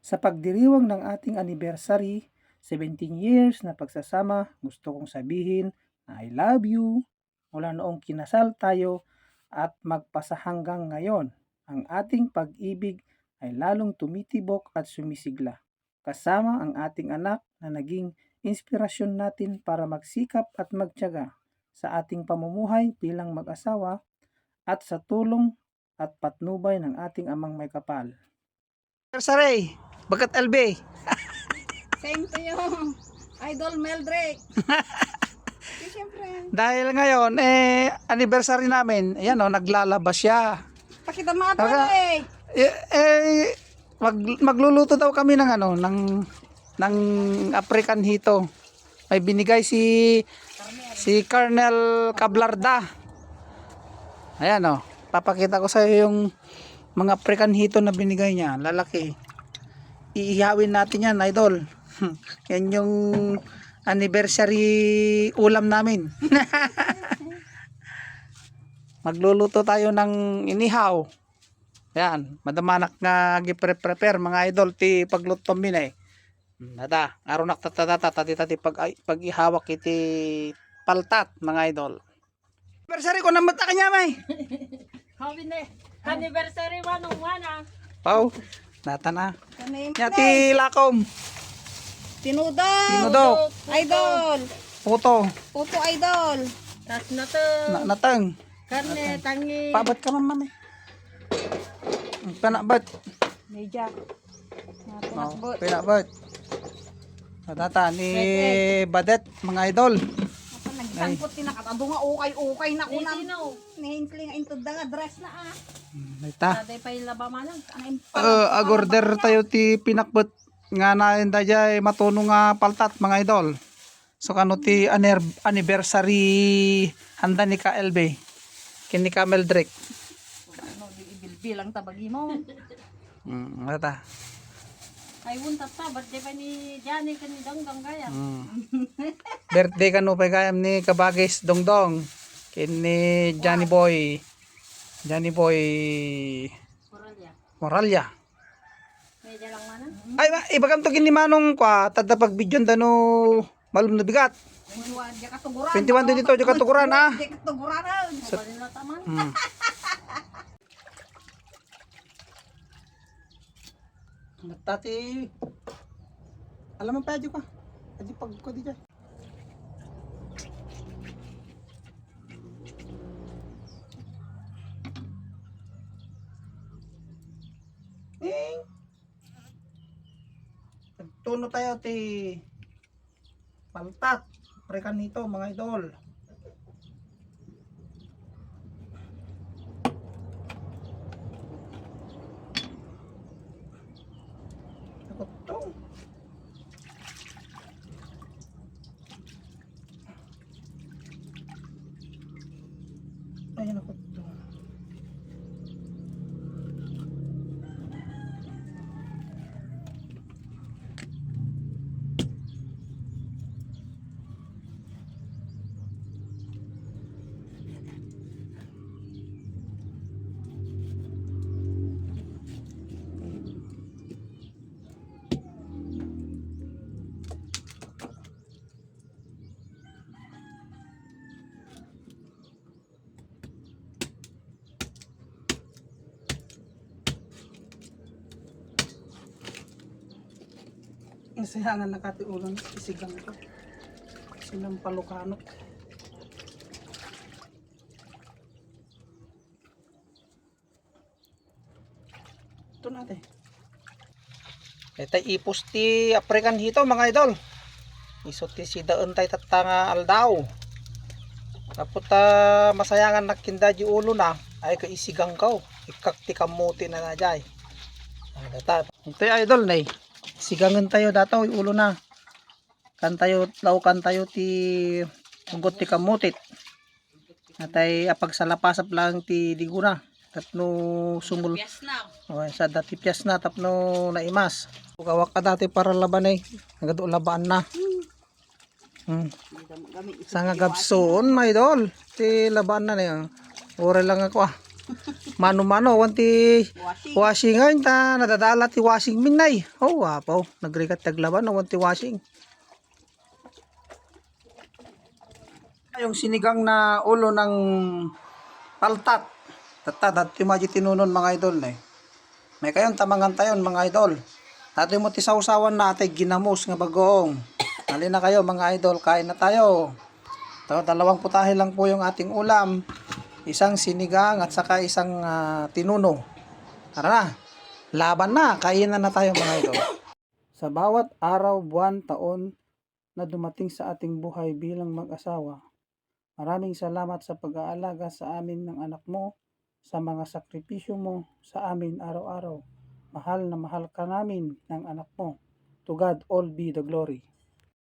Sa pagdiriwang ng ating anniversary, 17 years na pagsasama, gusto kong sabihin na I love you mula noong kinasal tayo at magpasa hanggang ngayon. Ang ating pag-ibig ay lalong tumitibok at sumisigla. Kasama ang ating anak na naging inspirasyon natin para magsikap at magtiyaga sa ating pamumuhay bilang mag-asawa at sa tulong at patnubay ng ating amang may kapal. Saray, bagat LB. Same to you, Idol Meldrick. Siyempre. Dahil ngayon, anniversary namin, ayan o, naglalabas siya. Pakita mo ito eh. Magluluto daw kami ng ng African hito. May binigay si Colonel Cablarda. Ayan o, papakita ko sa iyo yung mga African hito na binigay niya, lalaki. Iihawin natin yan, idol. Yan yung anniversary ulam namin. Magluluto tayo ng inihaw. Yan, madamanak nga gi-prepare mga idol ti pagluto min. Nada, aron naktatata tati pag ihawak iti paltat mga idol. Anniversary ko naman ta kanya may. Habi na anniversary manong mana. Pau, nata na. Kanim. Nyati lakom. Tinudok. Idol. Puto. Puto Idol. Tas na to. Natang. Karne tangi. Pabat ka man eh. Panabat. Meja. Oh, pinabat. Natata ni Badet mga idol. Nagsangkot tinakatado nga ukay-ukay na Ay, kunang. sino? Nihinsli nga into da nga dress na ah. Ita. Taday pa ilaba manang. Agorder tayo ti pinakbet nga na dayay matuno nga paltat mga idol. So kano ti anniversary handa ni KLB. Kini ka Meldrick. Ano, ibilbilang tabagi mo. Nata. Ay wuntat pa birthday pa ni Johnny kani dongdong gaya. Birthday kano pa kayam ni Kabagis Dongdong. Kini Johnny Boy. Johnny Boy Coralya. Moralya. Medya lang manang. Ay, ibagam to kini manong kwa tadda pag video dano malum na bigat. 21 dito di katukuran ah. Di katuguran ah. Bali na taman. Matati. Alam mo pa ka. Adi pag ko di dyan. Nagtuno tayo ti paltat. Prekan nito mga idol. Takot to. Ayun ako to. Isayangan na kati ulang isigang ito. Silang palukanot. Ito natin. Ito ipos ti African hito mga idol. Isot ti si daon tay tatanga aldaw. Kapot masayangan nakinda di ulo na ay kaisigang kaw. Ikak ti kamuti na najay. Ito idol na sigangan tayo dataw ulo na. Kan tayo laukan tayo ti ugot ti kamutit. Natay apag salapasap lang ti diguna. Tapno sumul. Okay, sa dati piyas na tapno naimas. Kawak ka dati para laban ay. Nagado labaan na. Sa nga gabsoon, my idol. Ti labaan na niya. Ore lang ako ah. Mano-mano, wanti Washing. washing ngayon ta, nadadala ti washing minay. Oh, wapaw, nagrikat taglaban no, wanti washing. Yung sinigang na ulo ng paltat. Tatat, timaji tinunon mga idol na eh. May kayon tamangan tayon mga idol. Tato mo ti sausawan natin ginamos nga bagoong. Halina na kayo mga idol, kain na tayo. Dalawang putahe lang po yung ating ulam. Isang sinigang at saka isang tinuno. Tara na, laban na, kainan na tayo mga idol. Sa bawat araw, buwan, taon na dumating sa ating buhay bilang mag-asawa, maraming salamat sa pag-aalaga sa amin ng anak mo, sa mga sakripisyo mo sa amin araw-araw. Mahal na mahal ka namin ng anak mo. To God all be the glory.